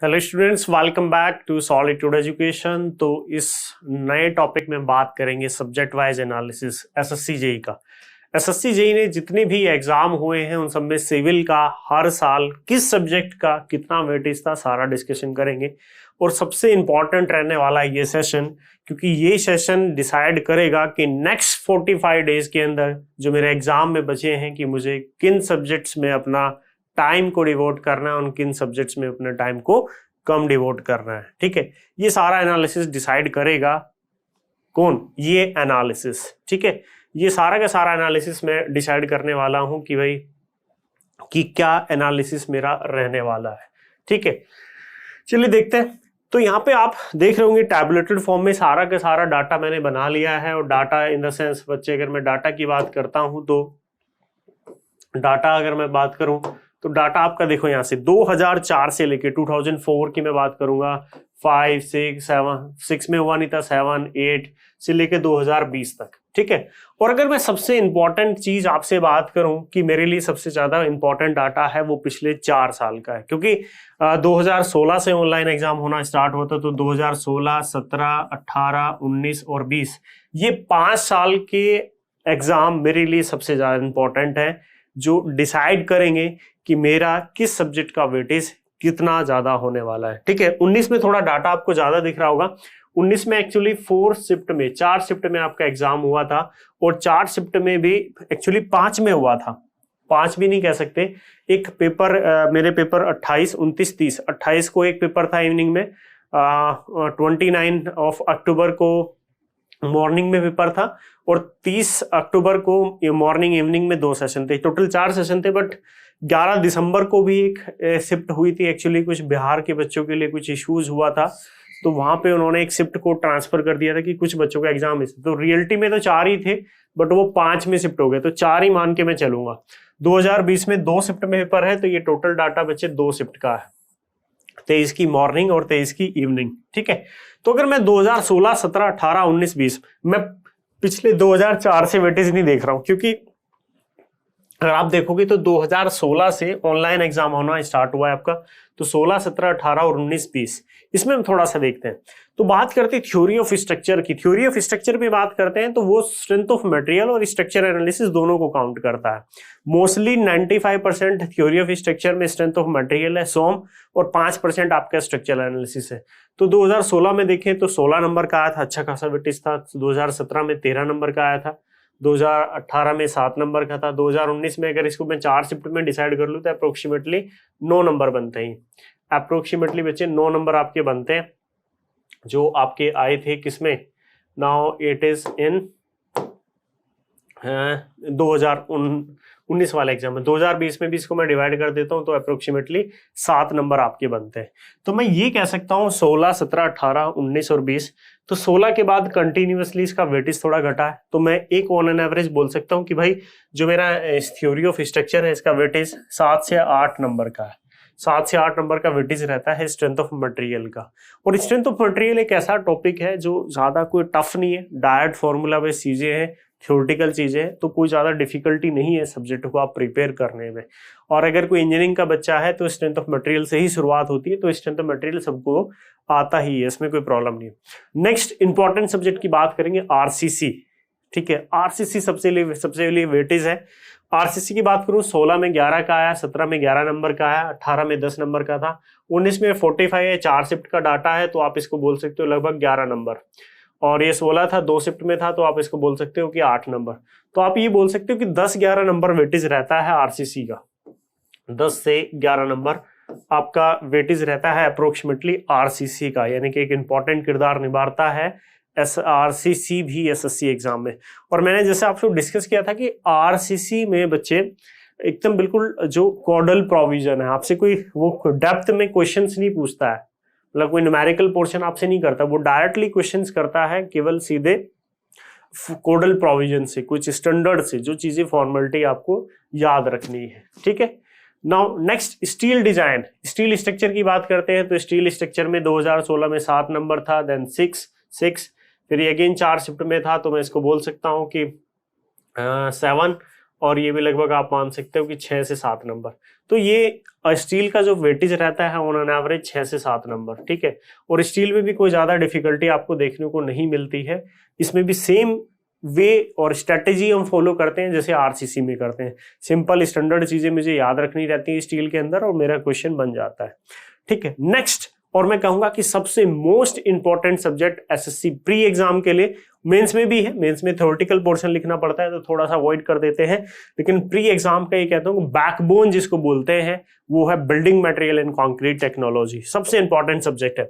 Hello students, welcome back to solitude education. तो इस नए टॉपिक में बात करेंगे subject wise analysis SSC JE का। एसएससी जेई ने जितने भी एग्जाम हुए हैं उन सब में सिविल का हर साल किस सब्जेक्ट का कितना वेटेज था सारा डिस्कशन करेंगे। और सबसे इंपॉर्टेंट रहने वाला है ये सेशन, क्योंकि ये सेशन डिसाइड करेगा कि नेक्स्ट 45 डेज के अंदर जो मेरे एग्जाम में बचे हैं कि मुझे किन सब्जेक्ट्स में अपना टाइम को डिवोट करना है, उन किन सब्जेक्ट्स में अपने टाइम को कम डिवोट करना है। ठीक है, ये सारा एनालिसिस डिसाइड करेगा कौन? ये एनालिसिस। ठीक है, ये सारा का सारा एनालिसिस मैं डिसाइड करने वाला हूं कि भाई कि क्या एनालिसिस मेरा रहने वाला है। ठीक है, चलिए देखते हैं। तो यहाँ पे आप देख रहे होंगे टैबुलेटेड फॉर्म में सारा का सारा डाटा मैंने बना लिया है। और डाटा इन द सेंस बच्चे, अगर मैं डाटा की बात करता हूं तो डाटा अगर मैं बात करूं तो डाटा आपका देखो यहाँ से 2004 से लेके 2004 की मैं बात करूंगा, 5, 6, 7, 6 में हुआ नहीं था, 7, 8 से लेके 2020 तक। ठीक है, और अगर मैं सबसे इंपॉर्टेंट चीज आपसे बात करूं कि मेरे लिए सबसे ज्यादा इंपॉर्टेंट डाटा है वो पिछले 4 साल का है, क्योंकि 2016 से ऑनलाइन एग्जाम होना स्टार्ट होता, तो 2016, 17, 18, 19 और 20 ये 5 साल के एग्जाम मेरे लिए सबसे ज्यादा इंपॉर्टेंट है, जो डिसाइड करेंगे कि मेरा किस सब्जेक्ट का वेटेज कितना ज्यादा होने वाला है। ठीक है, 19 में थोड़ा डाटा आपको ज्यादा दिख रहा होगा। 19 में एक्चुअली 4 शिफ्ट में 4 शिफ्ट में आपका एग्जाम हुआ था, और 4 शिफ्ट में भी एक्चुअली 5 में हुआ था, 5 भी नहीं कह सकते। एक पेपर मेरे पेपर 28, 29, 30, 28 को एक पेपर था इवनिंग में, 29 ऑफ अक्टूबर को मॉर्निंग में पेपर था, और 30 अक्टूबर को मॉर्निंग इवनिंग में 2 सेशन थे। टोटल 4 सेशन थे, बट 11 दिसंबर को भी एक शिफ्ट हुई थी। एक्चुअली कुछ बिहार के बच्चों के लिए कुछ इश्यूज हुआ था, तो वहां पे उन्होंने एक शिफ्ट को ट्रांसफर कर दिया था कि कुछ बच्चों का एग्जाम है। तो रियलिटी में तो 4 ही थे, बट वो 5 में शिफ्ट हो गए, तो 4 ही मान के मैं चलूंगा। 2020 में 2 शिफ्ट में पेपर है, तो ये टोटल डाटा बच्चे 2 शिफ्ट का है, 23 की मॉर्निंग और 23 की इवनिंग। ठीक है, तो अगर मैं 2016, 17, 18, 19, 20 मैं पिछले 2004 से वेटेज नहीं देख रहा हूं, क्योंकि अगर आप देखोगे तो 2016 से ऑनलाइन एग्जाम होना स्टार्ट हुआ है आपका, तो 16, 17, 18 और 19, 20 इसमें हम थोड़ा सा देखते हैं। तो बात करते हैं थ्योरी ऑफ स्ट्रक्चर की। थ्योरी ऑफ स्ट्रक्चर में बात करते हैं तो वो स्ट्रेंथ ऑफ मटेरियल और स्ट्रक्चर एनालिसिस दोनों को काउंट करता है। मोस्टली 95% थ्योरी ऑफ स्ट्रक्चर में स्ट्रेंथ ऑफ मटेरियल है, सोम, और 5% आपका स्ट्रक्चर एनालिसिस है। तो 2016 में देखें तो 16 नंबर का आया था, अच्छा खासा वेटेज था। 2017 में 13 नंबर का आया था, 2018 में 7 नंबर का था। 2019 में अगर इसको मैं 4 शिफ्ट में डिसाइड कर लूँ तो अप्रोक्सीमेटली 9 नंबर बनते हैं। अप्रोक्सीमेटली बच्चे 9 नंबर आपके बनते हैं, जो आपके आए थे किसमें? नाउ इट इज इन 2019 वाला एग्जाम में। 2020 में भी इसको मैं डिवाइड कर देता हूं तो अप्रोक्सीमेटली 7 नंबर आपके बनते हैं। तो मैं ये कह सकता हूं 16, 17, 18, 19 और 20, तो 16 के बाद कंटिन्यूअसली इसका वेटेज थोड़ा घटा है, तो मैं एक ऑन एन एवरेज बोल सकता हूं कि भाई जो मेरा थ्योरी ऑफ स्ट्रक्चर है इसका वेटेज 7 से 8 नंबर का है। 7 से 8 नंबर का वेटेज रहता है स्ट्रेंथ ऑफ मटेरियल का। और स्ट्रेंथ ऑफ मटेरियल एक ऐसा टॉपिक है जो ज्यादा कोई टफ नहीं है, डायरेक्ट फॉर्मूला बेस्ड चीजें हैं, थ्योरेटिकल चीजें हैं, तो कोई ज्यादा डिफिकल्टी नहीं है सब्जेक्ट को आप प्रिपेयर करने में। और अगर कोई इंजीनियरिंग का बच्चा है तो स्ट्रेंथ ऑफ मटेरियल से ही शुरुआत होती है, तो स्ट्रेंथ ऑफ मटेरियल सबको आता ही है, इसमें कोई प्रॉब्लम नहीं है। नेक्स्ट इंपॉर्टेंट सब्जेक्ट की बात करेंगे आरसीसी। ठीक है, आरसीसी सबसे लिए वेटेज है। आरसीसी की बात करूं 16 में 11 का आया, 17 में 11 नंबर का आया, 18 में 10 नंबर का था, 19 में 45 है, 4 शिफ्ट का डाटा है, तो आप इसको बोल सकते हो लगभग 11 नंबर। और ये 16 था, 2 शिफ्ट में था, तो आप इसको बोल सकते हो कि 8 नंबर। तो आप ये बोल सकते हो कि 10-11 नंबर वेटेज रहता है आरसीसी का। 10 से 11 नंबर आपका वेटेज रहता है अप्रोक्सीमेटली आरसीसी का, यानी कि एक इंपॉर्टेंट किरदार निभाता है आरसीसी भी एसएससी एग्जाम में। और मैंने जैसे आपसे डिस्कस किया था कि आरसीसी में बच्चे एकदम बिल्कुल जो कोडल प्रोविजन है, आपसे कोई वो डेप्थ में क्वेश्चंस नहीं पूछता है, मतलब कोई न्यूमेरिकल पोर्शन आपसे नहीं करता, वो डायरेक्टली क्वेश्चंस करता है केवल सीधे कोडल प्रोविजन से, कुछ स्टैंडर्ड से, जो चीजें फॉर्मेलिटी आपको याद रखनी है। ठीक है, now next steel design, steel structure की बात करते हैं। तो स्टील स्ट्रक्चर में 2016 में 7 नंबर था, देन 6, फिर ये अगेन 4 शिफ्ट में था, तो मैं इसको बोल सकता हूँ कि 7, और ये भी लगभग आप मान सकते हो कि 6 से 7 नंबर। तो ये स्टील का जो वेटेज रहता है ऑन एन एवरेज 6 से 7 नंबर, ठीक है। और स्टील में भी कोई ज्यादा डिफिकल्टी आपको देखने को नहीं मिलती है। इसमें भी सेम वे और स्ट्रेटेजी हम फॉलो करते हैं जैसे आरसीसी में करते हैं। सिंपल स्टैंडर्ड चीजें मुझे याद रखनी रहती है स्टील के अंदर और मेरा क्वेश्चन बन जाता है, ठीक है। नेक्स्ट, और मैं कहूंगा कि सबसे most important subject SSC pre exam के लिए, मेंस में भी है, मेंस में थ्योरेटिकल पोर्शन लिखना पड़ता है तो थोड़ा सा अवॉइड कर देते हैं, लेकिन प्री एग्जाम का ये कहता हूँ बैकबोन जिसको बोलते हैं वो है building material and concrete technology. सबसे इंपॉर्टेंट सब्जेक्ट है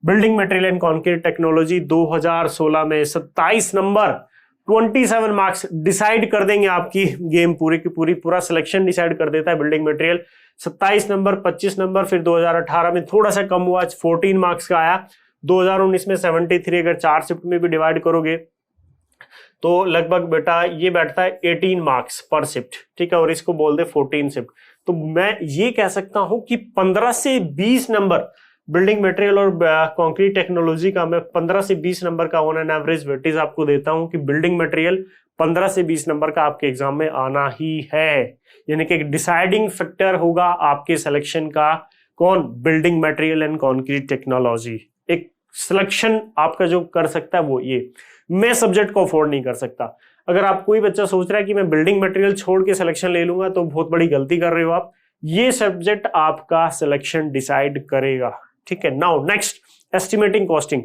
building material and concrete technology. 2016 में 27 नंबर 27 मार्क्स डिसाइड कर देंगे आपकी गेम पूरी की पूरी, पूरा सिलेक्शन डिसाइड कर देता है बिल्डिंग मटेरियल। 27 नंबर, 25 नंबर, फिर 2018 में थोड़ा सा कम हुआ 14 मार्क्स का आया, 2019 में 73। अगर 4 शिफ्ट में भी डिवाइड करोगे तो लगभग बेटा ये बैठता है 18 मार्क्स पर शिफ्ट, ठीक है। और इसको बोल दे 14 शिफ्ट। तो मैं ये कह सकता हूं कि 15 से 20 नंबर बिल्डिंग मटेरियल और कंक्रीट टेक्नोलॉजी का मैं 15 से 20 नंबर का ऑन एन एवरेज वेटेज आपको देता हूं कि बिल्डिंग मटेरियल 15 से 20 नंबर का आपके एग्जाम में आना ही है, यानी कि एक डिसाइडिंग फैक्टर होगा आपके सिलेक्शन का। कौन? Building material and concrete technology. एक सिलेक्शन आपका जो कर सकता है वो ये। मैं सब्जेक्ट को अफोर्ड नहीं कर सकता। अगर आप कोई बच्चा सोच रहा है कि मैं बिल्डिंग मटेरियल छोड़ के सिलेक्शन ले लूंगा तो बहुत बड़ी गलती कर रहे हो आप। ये सब्जेक्ट आपका सिलेक्शन डिसाइड करेगा, ठीक है। Now next, estimating costing.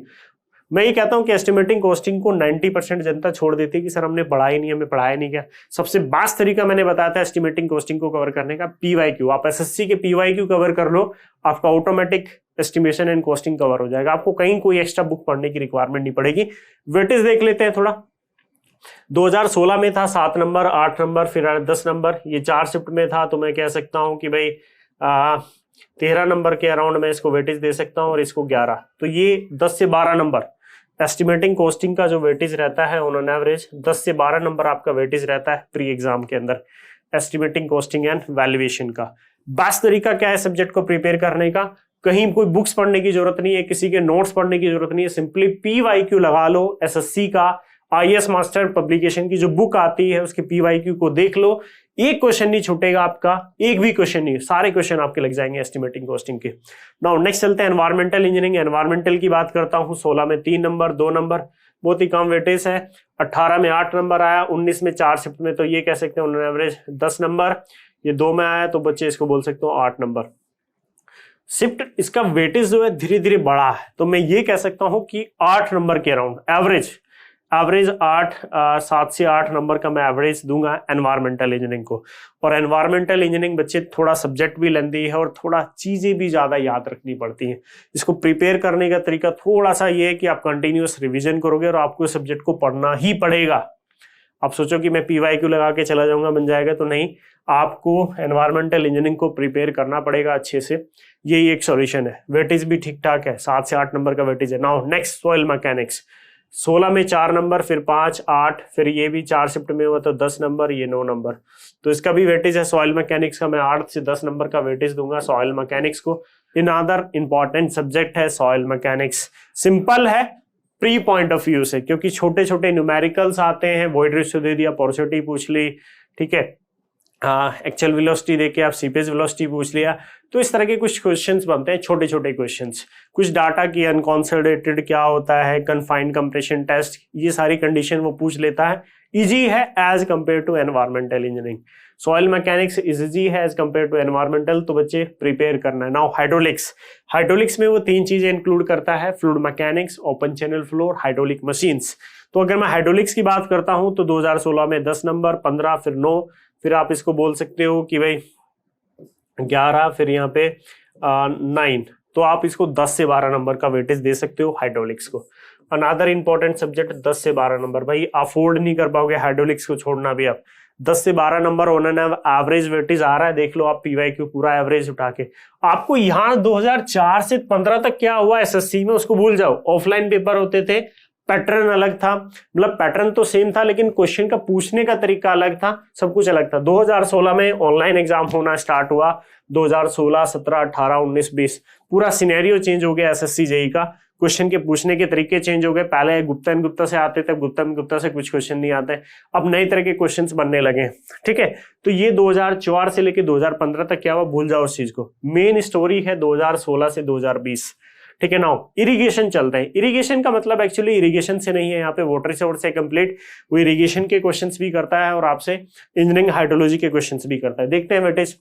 मैं ये कहता हूं कि एस्टिमेटिंग कॉस्टिंग को 90% जनता छोड़ देती है कि सर हमने पढ़ा ही नहीं, हमें पढ़ाया नहीं क्या। सबसे बेस्ट तरीका मैंने बताया था एस्टिमेटिंग कॉस्टिंग को कवर करने का, पीवाईक्यू। आप एसएससी के पीवाईक्यू कवर कर लो, आपका automatic estimation and costing cover हो जाएगा। आपको कहीं कोई एक्स्ट्रा बुक पढ़ने की रिक्वायरमेंट नहीं पड़ेगी। वेटेज देख लेते हैं थोड़ा। 2016 में था 7 नंबर, 8 नंबर, फिर 10 नंबर। ये 4 शिफ्ट में था तो मैं कह सकता हूं कि भाई 13 नंबर के अराउंड में इसको वेटेज दे सकता हूं और इसको 11। तो ये 10 से 12 नंबर एस्टिमेटिंग कॉस्टिंग का जो वेटेज रहता है ऑन एवरेज 10 से 12 नंबर आपका वेटेज रहता है प्री एग्जाम के अंदर एस्टिमेटिंग कॉस्टिंग एंड वैल्यूएशन का। बेस्ट तरीका क्या है सब्जेक्ट को प्रिपेयर करने का? कहीं कोई बुक्स पढ़ने की जरूरत नहीं है, किसी के नोट्स पढ़ने की जरूरत नहीं है। सिंपली पीवाईक्यू लगा लो। एसएससी का आईएएस मास्टर पब्लिकेशन की जो बुक आती है उसके पीवाईक्यू को देख लो। एक क्वेश्चन नहीं छूटेगा आपका, एक भी क्वेश्चन नहीं, सारे क्वेश्चन आपके लग जाएंगे एस्टिमेटिंग कॉस्टिंग के। नाउ नेक्स्ट चलते हैं एनवायरमेंटल इंजीनियरिंग। एनवायरमेंटल की बात करता हूं। 16 में 3 नंबर, 2 नंबर, बहुत ही कम वेटेज है। 18 में 8 नंबर आया, 19 में 4 शिफ्ट में, तो ये कह सकते हैं ऑन एवरेज 10 नंबर। ये 2 में आया तो बच्चे इसको बोल सकते हो 8 नंबर। शिफ्ट इसका वेटेज जो है धीरे धीरे बढ़ा है, तो मैं ये कह सकता हूं कि 8 नंबर के अराउंड एवरेज 7 से 8 नंबर का मैं एवरेज दूंगा एनवायरमेंटल इंजीनियरिंग को। और एनवायरमेंटल इंजीनियरिंग बच्चे थोड़ा सब्जेक्ट भी लेंदी है और थोड़ा चीजें भी ज्यादा याद रखनी पड़ती हैं। इसको प्रिपेयर करने का तरीका थोड़ा सा ये है कि आप कंटिन्यूअस रिवीजन करोगे और आपको सब्जेक्ट को पढ़ना ही पड़ेगा। आप सोचो कि मैं पीवाईक्यू लगा के चला जाऊंगा बन जाएगा, तो नहीं, आपको एनवायरमेंटल इंजीनियरिंग को प्रिपेयर करना पड़ेगा अच्छे से। यही एक सॉल्यूशन है। वेटेज भी ठीक ठाक है, 7 से 8 नंबर का वेटेज है। Now next, soil mechanics. 16 में 4 नंबर, फिर 5, 8, फिर ये भी 4 शिफ्ट में हुआ तो 10 नंबर, ये 9 नंबर। तो इसका भी वेटेज है सॉइल मैकेनिक्स का। मैं 8 से 10 नंबर का वेटेज दूंगा सॉइल मैकेनिक्स को। इन अदर इंपॉर्टेंट सब्जेक्ट है सॉइल मैकेनिक्स। सिंपल है प्री पॉइंट ऑफ व्यू से, क्योंकि छोटे छोटे न्यूमेरिकल्स आते हैं। वॉइड रेशियो दे दिया, पोरोसिटी पूछ ली, ठीक है, एक्चुअल वेलोसिटी देके आप सीपेज वेलोसिटी पूछ लिया। तो इस तरह के कुछ क्वेश्चंस बनते हैं, छोटे छोटे क्वेश्चंस। कुछ डाटा की अनकॉन्सोलिडेटेड क्या होता है, कन्फाइंड कंप्रेशन टेस्ट, ये सारी कंडीशन वो पूछ लेता है। इजी है as compare to environmental engineering. Soil mechanics easy है एज कंपेयर टू एनवायरमेंटल, तो बच्चे प्रिपेयर करना है। Now hydraulics. हाइड्रोलिक्स में वो 3 चीजें इंक्लूड करता है, fluid mechanics, open channel flow और हाइड्रोलिक मशीन्स। तो अगर मैं हाइड्रोलिक्स की बात करता हूं तो 2016 में 10 नंबर, 15, फिर 9, फिर आप इसको बोल सकते हो कि भाई 11, फिर यहाँ पे 9। तो आप इसको 10 से 12 नंबर का वेटेज दे सकते हो हाइड्रोलिक्स को। अनदर इंपॉर्टेंट सब्जेक्ट 10 से 12 नंबर। भाई अफोर्ड नहीं कर पाओगे हाइड्रोलिक्स को छोड़ना भी आप। 10 से 12 number on an average weightage आ रहा है, देख लो आप पीवाईक्यू पूरा एवरेज उठा के। आपको यहाँ 2004 से 15 तक क्या हुआ एसएससी में उसको भूल जाओ। ऑफलाइन पेपर होते थे, पैटर्न अलग था, मतलब पैटर्न तो सेम था लेकिन क्वेश्चन का पूछने का तरीका अलग था, सब कुछ अलग था। 2016 में ऑनलाइन एग्जाम होना स्टार्ट हुआ, 2016, 17, 18, 19, 20 पूरा सिनेरियो चेंज हो गया एसएससी जेई का। क्वेश्चन के पूछने के तरीके चेंज हो गए। पहले गुप्ता एंड गुप्ता से आते थे, गुप्ता एंड गुप्ता से कुछ क्वेश्चन नहीं आते, अब नए तरह के क्वेश्चंस बनने लगे। ठीक है, तो ये 2004 से लेके 2015 तक क्या हुआ, भूल जाओ उस चीज को। मेन स्टोरी है 2016 से 2020। ठीक है, नाउ इरिगेशन चलते हैं। इरिगेशन का मतलब एक्चुअली इरिगेशन से नहीं है, यहाँ पे वाटर रिसोर्स से कंप्लीट, वो इरिगेशन के क्वेश्चंस भी करता है और आपसे इंजीनियरिंग हाइड्रोलॉजी के क्वेश्चंस भी करता है। देखते हैं वेटेज।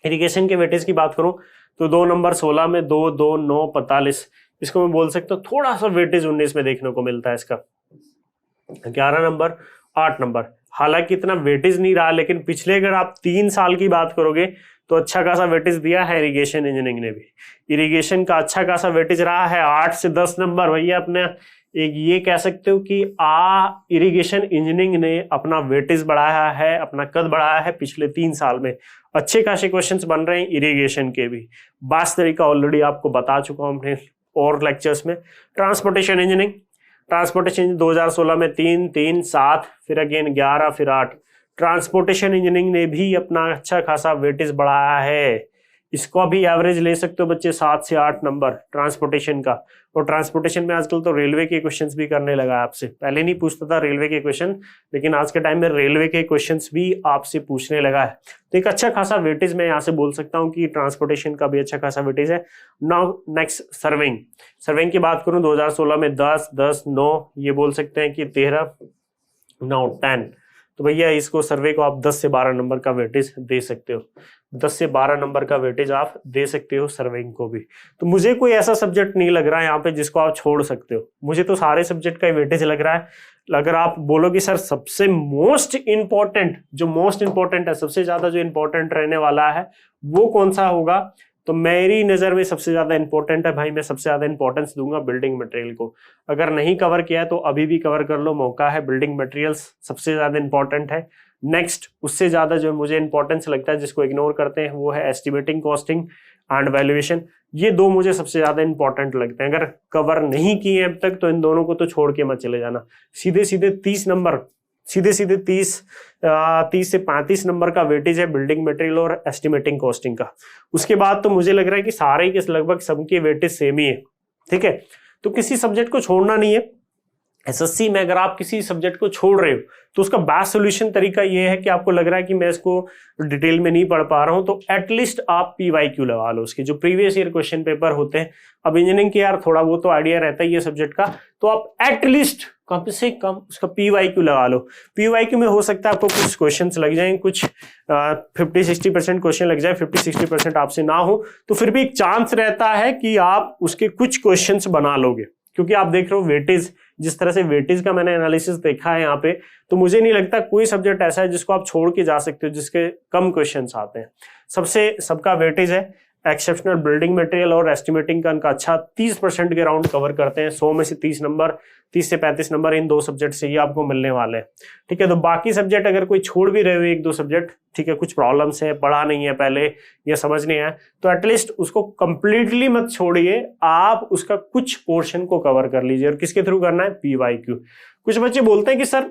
इरिगेशन के वेटेज की बात करूं तो 2 नंबर 16 में 2, 2, 9, 45, इसको मैं बोल सकता हूँ थोड़ा सा वेटेज 19 में देखने को मिलता है इसका। 11 नंबर, 8 नंबर, हालांकि इतना वेटेज नहीं रहा, लेकिन पिछले अगर आप 3 साल की बात करोगे तो अच्छा खासा वेटेज दिया है इरिगेशन इंजीनियरिंग ने भी। इरिगेशन का अच्छा खासा वेटेज रहा है 8 से 10 नंबर। भैया अपने एक ये कह सकते हो कि इरिगेशन इंजीनियरिंग ने अपना वेटेज बढ़ाया है, अपना कद बढ़ाया है पिछले 3 साल में। अच्छे खासे क्वेश्चंस बन रहे हैं इरिगेशन के भी। बास तरीका ऑलरेडी आपको बता चुका हूं अपने और लेक्चर्स में। ट्रांसपोर्टेशन इंजीनियरिंग, ट्रांसपोर्टेशन 2016 में 3, 3, 7, फिर अगेन 11, फिर 8। ट्रांसपोर्टेशन इंजीनियरिंग ने भी अपना अच्छा खासा वेटेज बढ़ाया है। इसको भी एवरेज ले सकते हो बच्चे 7 से 8 नंबर ट्रांसपोर्टेशन का। और ट्रांसपोर्टेशन में आजकल तो रेलवे के क्वेश्चंस भी करने लगा है आपसे। पहले नहीं पूछता था रेलवे के क्वेश्चन, लेकिन आज के टाइम में रेलवे के क्वेश्चंस भी आपसे पूछने लगा है। तो एक अच्छा खासा वेटेज मैं यहाँ से बोल सकता हूँ कि ट्रांसपोर्टेशन का भी अच्छा खासा वेटेज है। Now next surveying. सर्वेइंग की बात करूँ 2016 में 10, 10, 9, ये बोल सकते हैं कि 13, 9, 10। तो भैया इसको सर्वे को आप 10 से 12 नंबर का वेटेज दे सकते हो। 10 से 12 नंबर का वेटेज आप दे सकते हो सर्वेइंग को भी। तो मुझे कोई ऐसा सब्जेक्ट नहीं लग रहा है यहाँ पे जिसको आप छोड़ सकते हो। मुझे तो सारे सब्जेक्ट का वेटेज लग रहा है। अगर आप बोलो कि सर सबसे मोस्ट इंपॉर्टेंट, जो मोस्ट इंपॉर्टेंट है, सबसे ज्यादा जो इंपॉर्टेंट रहने वाला है वो कौन सा होगा, तो मेरी नजर में सबसे ज्यादा इंपॉर्टेंट है भाई, मैं सबसे ज्यादा इंपॉर्टेंस दूंगा बिल्डिंग मटेरियल को। अगर नहीं कवर किया है तो अभी भी कवर कर लो, मौका है। बिल्डिंग मटेरियल्स सबसे ज्यादा इंपॉर्टेंट है। नेक्स्ट उससे ज्यादा जो मुझे इंपॉर्टेंस लगता है जिसको इग्नोर करते हैं वो है एस्टिमेटिंग, कॉस्टिंग एंड वैल्यूएशन। ये दो मुझे सबसे ज्यादा इंपॉर्टेंट लगते हैं। अगर कवर नहीं किए अब तक तो इन दोनों को तो छोड़ के मत चले जाना। सीधे सीधे 30 नंबर, सीधे 30 से 35 नंबर का वेटेज है बिल्डिंग मटेरियल और एस्टिमेटिंग कॉस्टिंग का। उसके बाद तो मुझे लग रहा है कि सारे के लगभग सबके वेटेज सेम ही है। ठीक है, तो किसी सब्जेक्ट को छोड़ना नहीं है। एसएससी में अगर आप किसी सब्जेक्ट को छोड़ रहे हो तो उसका बेस्ट सोल्यूशन तरीका ये है कि आपको लग रहा है कि मैं इसको डिटेल में नहीं पढ़ पा रहा हूं, तो एटलीस्ट आप पीवाईक्यू लगा लो उसके, जो प्रीवियस ईयर क्वेश्चन पेपर होते हैं। अब इंजीनियरिंग के यार थोड़ा वो तो आइडिया रहता है ये सब्जेक्ट का, तो आप एटलीस्ट कम से कम उसका पीवाईक्यू लगा लो। पीवाईक्यू में हो सकता है आपको कुछ क्वेश्चन लग जाए, कुछ 50-60% क्वेश्चन लग जाए, 50-60% आपसे ना हो तो फिर भी एक चांस रहता है कि आप उसके कुछ क्वेश्चन बना लोगे। क्योंकि आप देख रहे हो वेटेज, जिस तरह से वेटेज का मैंने एनालिसिस देखा है यहाँ पे, तो मुझे नहीं लगता कोई सब्जेक्ट ऐसा है जिसको आप छोड़ के जा सकते हो जिसके कम क्वेश्चंस आते हैं। सबका वेटेज है। एक्सेप्शनल, बिल्डिंग मटेरियल और एस्टिमेटिंग का इनका अच्छा 30% के राउंड कवर करते हैं। 100 में से 30 नंबर, 30 से 35 नंबर इन दो सब्जेक्ट से ही आपको मिलने वाले हैं। ठीक है, तो बाकी सब्जेक्ट अगर कोई छोड़ भी रहे हो 1-2 सब्जेक्ट, ठीक है, कुछ प्रॉब्लम्स है, पढ़ा नहीं है पहले या समझ नहीं आया, तो एटलीस्ट उसको कंप्लीटली मत छोड़िए, आप उसका कुछ पोर्शन को कवर कर लीजिए। और किसके थ्रू करना है? पीवाईक्यू। कुछ बच्चे बोलते हैं कि सर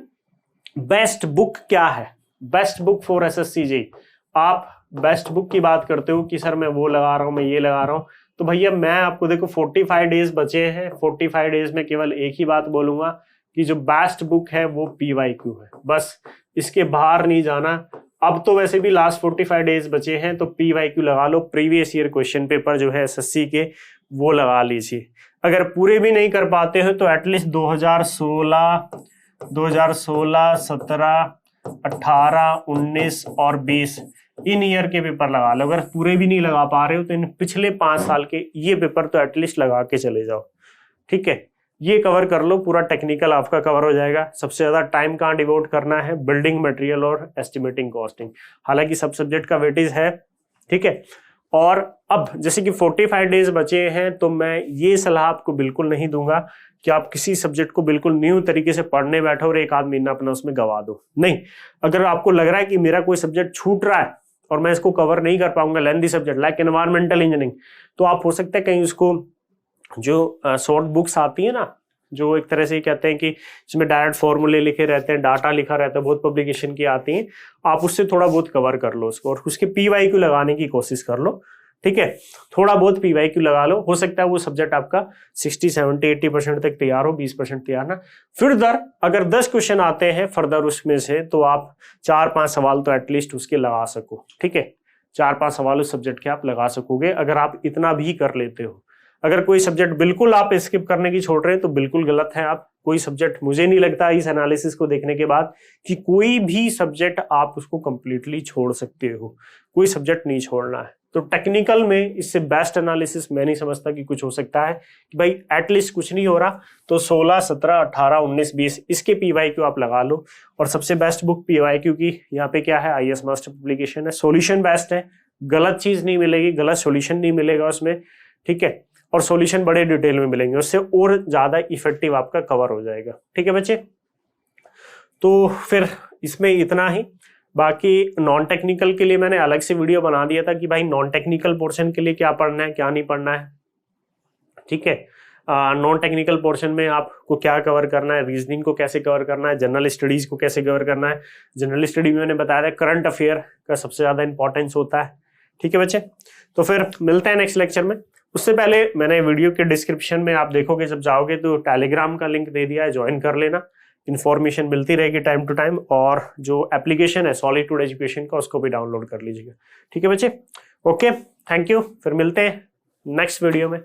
बेस्ट बुक क्या है, बेस्ट बुक फॉर एसएससी। आप बेस्ट बुक की बात करते हो कि सर मैं वो लगा रहा हूं, मैं ये लगा रहा हूं, तो भैया मैं आपको देखो 45 डेज बचे हैं। 45 डेज में केवल एक ही बात बोलूंगा कि जो बेस्ट बुक है वो पीवाईक्यू है, बस इसके बाहर नहीं जाना। अब तो वैसे भी लास्ट 45 डेज बचे हैं, तो पीवाईक्यू लगा लो। प्रीवियस ईयर क्वेश्चन पेपर जो है एसएससी के वो लगा लीजिए। अगर पूरे भी नहीं कर पाते हो तो एटलीस्ट 2016, 17, 18, 19 और 20 इन ईयर के पेपर लगा लो। अगर पूरे भी नहीं लगा पा रहे हो तो इन पिछले 5 साल के ये पेपर तो एटलीस्ट लगा के चले जाओ। ठीक है, ये कवर कर लो, पूरा टेक्निकल आपका कवर हो जाएगा। सबसे ज्यादा टाइम कहाँ डिवोट करना है? बिल्डिंग मटेरियल और एस्टिमेटिंग कॉस्टिंग। हालांकि सब सब्जेक्ट का वेटेज है। ठीक है, और अब जैसे कि 45 डेज बचे हैं, तो मैं ये सलाह आपको बिल्कुल नहीं दूंगा कि आप किसी सब्जेक्ट को बिल्कुल न्यू तरीके से पढ़ने बैठो और 1 आध महीना अपना उसमें गवा दो। नहीं, अगर आपको लग रहा है कि मेरा कोई सब्जेक्ट छूट रहा है और मैं इसको कवर नहीं कर पाऊंगा, lengthy subject like environmental engineering, तो आप हो सकता है कहीं उसको जो शॉर्ट बुक्स आती है ना, जो एक तरह से कहते हैं कि जिसमें डायरेक्ट फॉर्मूले लिखे रहते हैं, डाटा लिखा रहता है, बहुत पब्लिकेशन की आती हैं, आप उससे थोड़ा बहुत कवर कर लो उसको और उसके पीवाईक्यू लगाने की कोशिश कर लो। ठीक है, थोड़ा बहुत PYQ लगा लो, हो सकता है वो सब्जेक्ट आपका 60, 70, 80% तक तैयार हो, 20% तैयार ना। फिर अगर 10 क्वेश्चन आते हैं फर्दर उसमें से, तो आप 4-5 सवाल तो एटलीस्ट उसके लगा सको। ठीक है, 4-5 सवाल उस सब्जेक्ट के आप लगा सकोगे अगर आप इतना भी कर लेते हो। अगर कोई सब्जेक्ट बिल्कुल आप स्किप करने की छोड़ रहे हैं तो बिल्कुल गलत है। आप कोई सब्जेक्ट, मुझे नहीं लगता इस एनालिसिस को देखने के बाद कि कोई भी सब्जेक्ट आप उसको कंप्लीटली छोड़ सकते हो, कोई सब्जेक्ट नहीं छोड़ना है। तो टेक्निकल में इससे बेस्ट एनालिसिस मैं नहीं समझता कि कुछ हो सकता है कि भाई एटलीस्ट कुछ नहीं हो रहा तो 16, 17, 18, 19, 20 इसके PYQ आप लगा लो। और सबसे बेस्ट बुक PYQ की यहाँ पे क्या है, IAS मास्टर पब्लिकेशन है। सॉल्यूशन बेस्ट है, गलत चीज नहीं मिलेगी, गलत सॉल्यूशन नहीं मिलेगा उसमें। ठीक है, और सॉल्यूशन बड़े डिटेल में मिलेंगे, उससे और ज्यादा इफेक्टिव आपका कवर हो जाएगा। ठीक है बच्चे, तो फिर इसमें इतना ही। बाकी नॉन टेक्निकल के लिए मैंने अलग से वीडियो बना दिया था कि भाई नॉन टेक्निकल पोर्शन के लिए क्या पढ़ना है, क्या नहीं पढ़ना है। ठीक है, नॉन टेक्निकल पोर्शन में आपको क्या कवर करना है, रीजनिंग को कैसे कवर करना है, जनरल स्टडीज को कैसे कवर करना है। जनरल स्टडी में मैंने बताया था करंट अफेयर का सबसे ज्यादा इंपॉर्टेंस होता है। ठीक है बच्चे, तो फिर मिलते हैं नेक्स्ट लेक्चर में। उससे पहले मैंने वीडियो के डिस्क्रिप्शन में आप देखोगे जब जाओगे तो टेलीग्राम का लिंक दे दिया है, ज्वाइन कर लेना, इन्फॉर्मेशन मिलती रहेगी टाइम टू टाइम। और जो एप्लीकेशन है सॉलिट्यूड एजुकेशन का, उसको भी डाउनलोड कर लीजिएगा। ठीक है बच्चे, ओके, थैंक यू, फिर मिलते हैं नेक्स्ट वीडियो में।